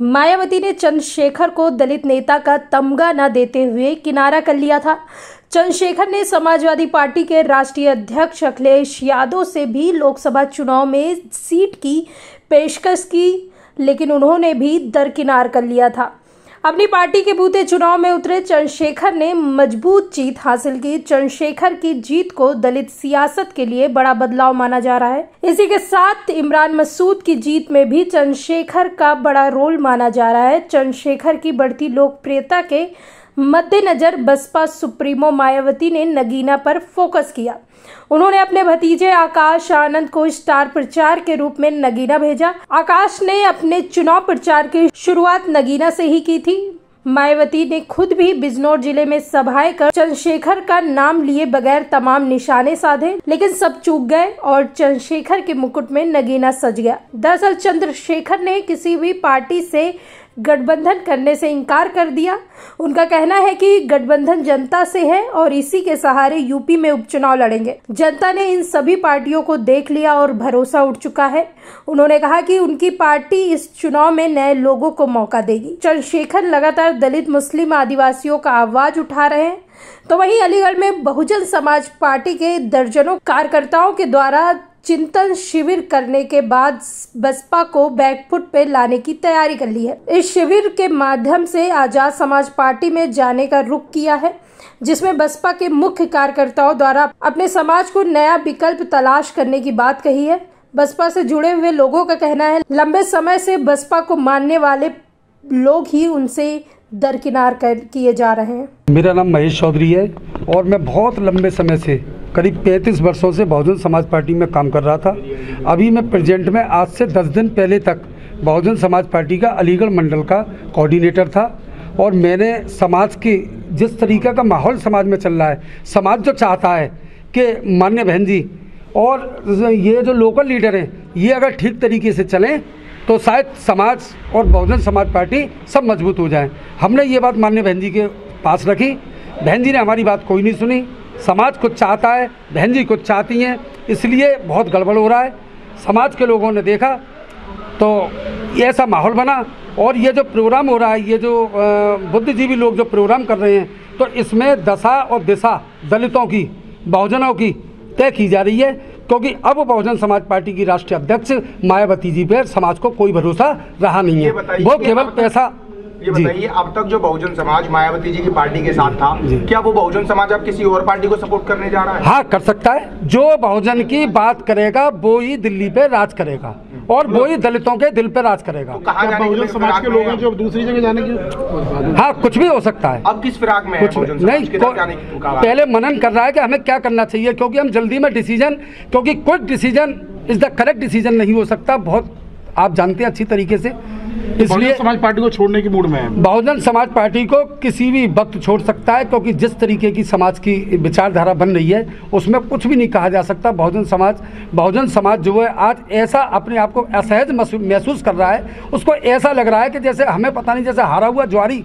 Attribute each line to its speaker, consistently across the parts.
Speaker 1: मायावती ने चंद्रशेखर को दलित नेता का तमगा न देते हुए किनारा कर लिया था। चंद्रशेखर ने समाजवादी पार्टी के राष्ट्रीय अध्यक्ष अखिलेश यादव से भी लोकसभा चुनाव में सीट की पेशकश की, लेकिन उन्होंने भी दरकिनार कर लिया था। अपनी पार्टी के बूते चुनाव में उतरे चंद्रशेखर ने मजबूत जीत हासिल की। चंद्रशेखर की जीत को दलित सियासत के लिए बड़ा बदलाव माना जा रहा है। इसी के साथ इमरान मसूद की जीत में भी चंद्रशेखर का बड़ा रोल माना जा रहा है। चंद्रशेखर की बढ़ती लोकप्रियता के मद्देनजर बसपा सुप्रीमो मायावती ने नगीना पर फोकस किया। उन्होंने अपने भतीजे आकाश आनंद को स्टार प्रचार के रूप में नगीना भेजा। आकाश ने अपने चुनाव प्रचार की शुरुआत नगीना से ही की थी। मायावती ने खुद भी बिजनौर जिले में सभाएं कर चंद्रशेखर का नाम लिए बगैर तमाम निशाने साधे, लेकिन सब चूक गए और चंद्रशेखर के मुकुट में नगीना सज गया। दरअसल चंद्रशेखर ने किसी भी पार्टी से गठबंधन करने से इनकार कर दिया। उनका कहना है कि गठबंधन जनता से है और इसी के सहारे यूपी में उपचुनाव लड़ेंगे। जनता ने इन सभी पार्टियों को देख लिया और भरोसा उठ चुका है। उन्होंने कहा कि उनकी पार्टी इस चुनाव में नए लोगों को मौका देगी। चंद्रशेखर लगातार दलित, मुस्लिम, आदिवासियों का आवाज उठा रहे हैं, तो वहीं अलीगढ़ में बहुजन समाज पार्टी के दर्जनों कार्यकर्ताओं के द्वारा चिंतन शिविर करने के बाद बसपा को बैकफुट पे लाने की तैयारी कर ली है। इस शिविर के माध्यम से आजाद समाज पार्टी में जाने का रुख किया है, जिसमें बसपा के मुख्य कार्यकर्ताओं द्वारा अपने समाज को नया विकल्प तलाश करने की बात कही है। बसपा से जुड़े हुए लोगों का कहना है लंबे समय से बसपा को मानने वाले लोग ही उनसे दरकिनार किए जा रहे हैं।
Speaker 2: मेरा नाम महेश चौधरी है और मैं बहुत लंबे समय से करीब 35 वर्षों से बहुजन समाज पार्टी में काम कर रहा था। अभी मैं प्रेजेंट में आज से 10 दिन पहले तक बहुजन समाज पार्टी का अलीगढ़ मंडल का कोऑर्डिनेटर था और मैंने समाज की जिस तरीके का माहौल समाज में चल रहा है, समाज जो चाहता है कि माननीय बहन जी और ये जो लोकल लीडर हैं ये अगर ठीक तरीके से चलें तो शायद समाज और बहुजन समाज पार्टी सब मजबूत हो जाए। हमने ये बात माननीय बहन जी के पास रखी। बहन जी ने हमारी बात कोई नहीं सुनी। समाज कुछ चाहता है, बहन जी कुछ चाहती हैं, इसलिए बहुत गड़बड़ हो रहा है। समाज के लोगों ने देखा तो ऐसा माहौल बना और ये जो प्रोग्राम हो रहा है, ये जो बुद्धिजीवी लोग जो प्रोग्राम कर रहे हैं, तो इसमें दशा और दिशा दलितों की, बहुजनों की तय की जा रही है, क्योंकि अब बहुजन समाज पार्टी की राष्ट्रीय अध्यक्ष मायावती जी पर समाज को कोई भरोसा रहा नहीं है। वो केवल पैसा।
Speaker 3: ये बताइए, अब तक जो बहुजन समाज मायावती जी की पार्टी के साथ था, क्या वो बहुजन समाज अब किसी और पार्टी को सपोर्ट करने जा रहा है?
Speaker 2: हाँ, कर सकता है। जो बहुजन की बात करेगा वो ही दिल्ली पे राज करेगा और वो ही दलितों के दिल पे राज करेगा।
Speaker 3: तो कहाँ जाने बहुजन समाज के लोग हैं जो दूसरी जगह जाने की?
Speaker 2: हाँ, कुछ भी हो सकता है।
Speaker 3: अब किस फिराक में
Speaker 2: कुछ नहीं, पहले मनन कर रहा है कि हमें क्या करना चाहिए, क्योंकि हम जल्दी में डिसीजन, क्योंकि कोई decision is the correct decision नहीं हो सकता, बहुत आप जानते हैं अच्छी तरीके से। इसलिए
Speaker 4: समाज पार्टी को छोड़ने की मूड में है।
Speaker 2: बहुजन समाज पार्टी को किसी भी वक्त छोड़ सकता है, क्योंकि जिस तरीके की समाज की विचारधारा बन रही है उसमें कुछ भी नहीं कहा जा सकता। बहुजन समाज जो है आज ऐसा अपने आप को असहज महसूस कर रहा है, उसको ऐसा लग रहा है कि जैसे हमें पता नहीं, जैसे हारा हुआ ज्वारी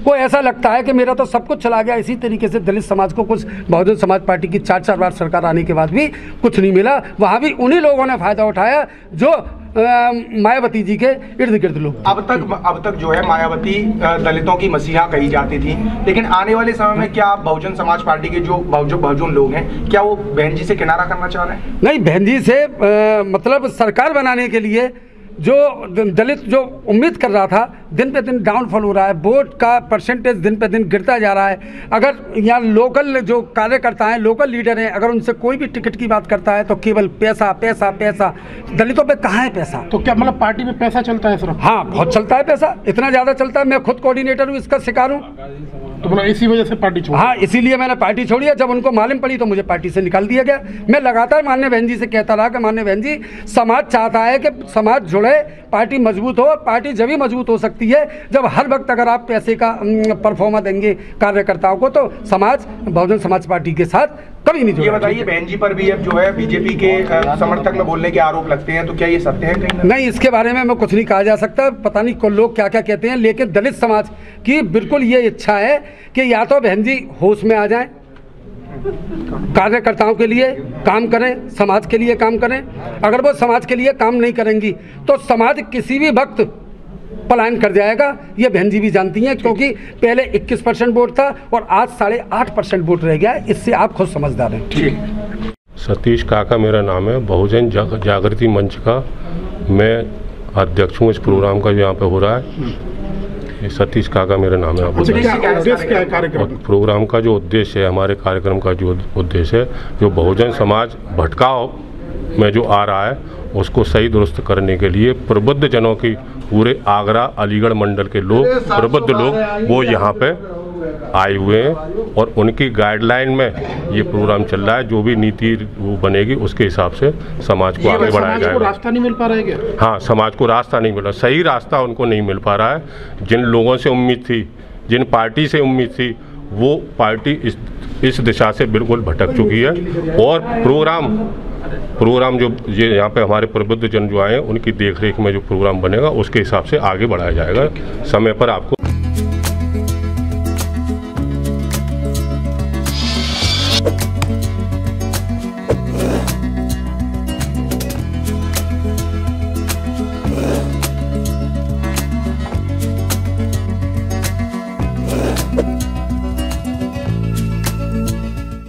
Speaker 2: को ऐसा लगता है कि मेरा तो सब कुछ चला गया। इसी तरीके से दलित समाज को कुछ बहुजन समाज पार्टी की 4 बार सरकार आने के बाद भी कुछ नहीं मिला। वहाँ भी उन्हीं लोगों ने फायदा उठाया जो मायावती जी के इर्द गिर्द लोग।
Speaker 3: अब तक जो है मायावती दलितों की मसीहा कही जाती थी, लेकिन आने वाले समय में क्या बहुजन समाज पार्टी के जो बहुजन लोग हैं, क्या वो बहन जी से किनारा करना चाह रहे हैं?
Speaker 2: नहीं, बहन जी से मतलब सरकार बनाने के लिए जो दलित जो उम्मीद कर रहा था, दिन पे दिन डाउनफॉल हो रहा है। वोट का परसेंटेज दिन पे दिन गिरता जा रहा है। अगर यहाँ लोकल जो कार्यकर्ता हैं, लोकल लीडर हैं, अगर उनसे कोई भी टिकट की बात करता है तो केवल पैसा पैसा पैसा। दलितों पे कहाँ है पैसा?
Speaker 4: तो क्या मतलब पार्टी में पैसा चलता है सिर्फ?
Speaker 2: हाँ, बहुत चलता है पैसा, इतना ज़्यादा चलता है। मैं खुद कोऑर्डिनेटर हूँ, इसका शिकार हूँ।
Speaker 4: तो मतलब इसी वजह से पार्टी छोड़ी?
Speaker 2: हाँ, इसीलिए मैंने पार्टी छोड़ी है। जब उनको मालूम पड़ी तो मुझे पार्टी से निकाल दिया गया। मैं लगातार माननीय बहन जी से कहता रहा कि माननीय बहन जी, समाज चाहता है कि समाज जुड़े, पार्टी मजबूत हो। पार्टी जब ही मजबूत हो सकती है जब हर वक्त अगर आप पैसे का परफॉर्मा देंगे कार्यकर्ताओं को, तो समाज बहुजन समाज पार्टी के साथ कभी नहीं जुड़ा।
Speaker 3: ये बताइए, बहन जी पर भी अब जो है बीजेपी के समर्थक में बोलने के आरोप लगते हैं, तो क्या ये सत्य है कहीं?
Speaker 2: नहीं, इसके बारे में मैं कुछ नहीं कहा जा सकता। पता नहीं को लोग क्या क्या कहते हैं, लेकिन दलित समाज की बिल्कुल ये इच्छा है कि या तो बहन जी होश में आ जाएं, कार्यकर्ताओं के लिए काम करें, समाज के लिए काम करें। अगर वो समाज के लिए काम नहीं करेंगी तो समाज किसी भी वक्त पलायन कर जाएगा। ये बहन जी भी जानती हैं, क्योंकि पहले 21% वोट था और आज 8.5% वोट रह गया है। इससे आप खुद समझदार हैं।
Speaker 5: सतीश काका मेरा नाम है, बहुजन जागृति मंच का मैं अध्यक्ष हूँ। इस प्रोग्राम का जो यहाँ पे हो रहा है, ये सतीश काका मेरा नाम है। आप प्रोग्राम का जो उद्देश्य है, हमारे कार्यक्रम का जो उद्देश्य है, जो बहुजन समाज भटकाव में जो आ रहा है उसको सही दुरुस्त करने के लिए प्रबुद्ध जनों की पूरे आगरा अलीगढ़ मंडल के लोग, प्रबुद्ध लोग वो यहाँ पे आए हुए हैं और उनकी गाइडलाइन में ये प्रोग्राम चल रहा है। जो भी नीति वो बनेगी उसके हिसाब से समाज को आगे बढ़ाया जाएगा।
Speaker 4: रास्ता नहीं मिल पा रहा है क्या?
Speaker 5: हाँ, समाज को रास्ता नहीं मिल रहा, सही रास्ता उनको नहीं मिल पा रहा है। जिन लोगों से उम्मीद थी, जिन पार्टी से उम्मीद थी, वो पार्टी इस दिशा से बिल्कुल भटक चुकी है। और प्रोग्राम जो ये यहाँ पे हमारे प्रबुद्ध जन जो आए हैं, उनकी देखरेख में जो प्रोग्राम बनेगा उसके हिसाब से आगे बढ़ाया जाएगा। समय पर आपको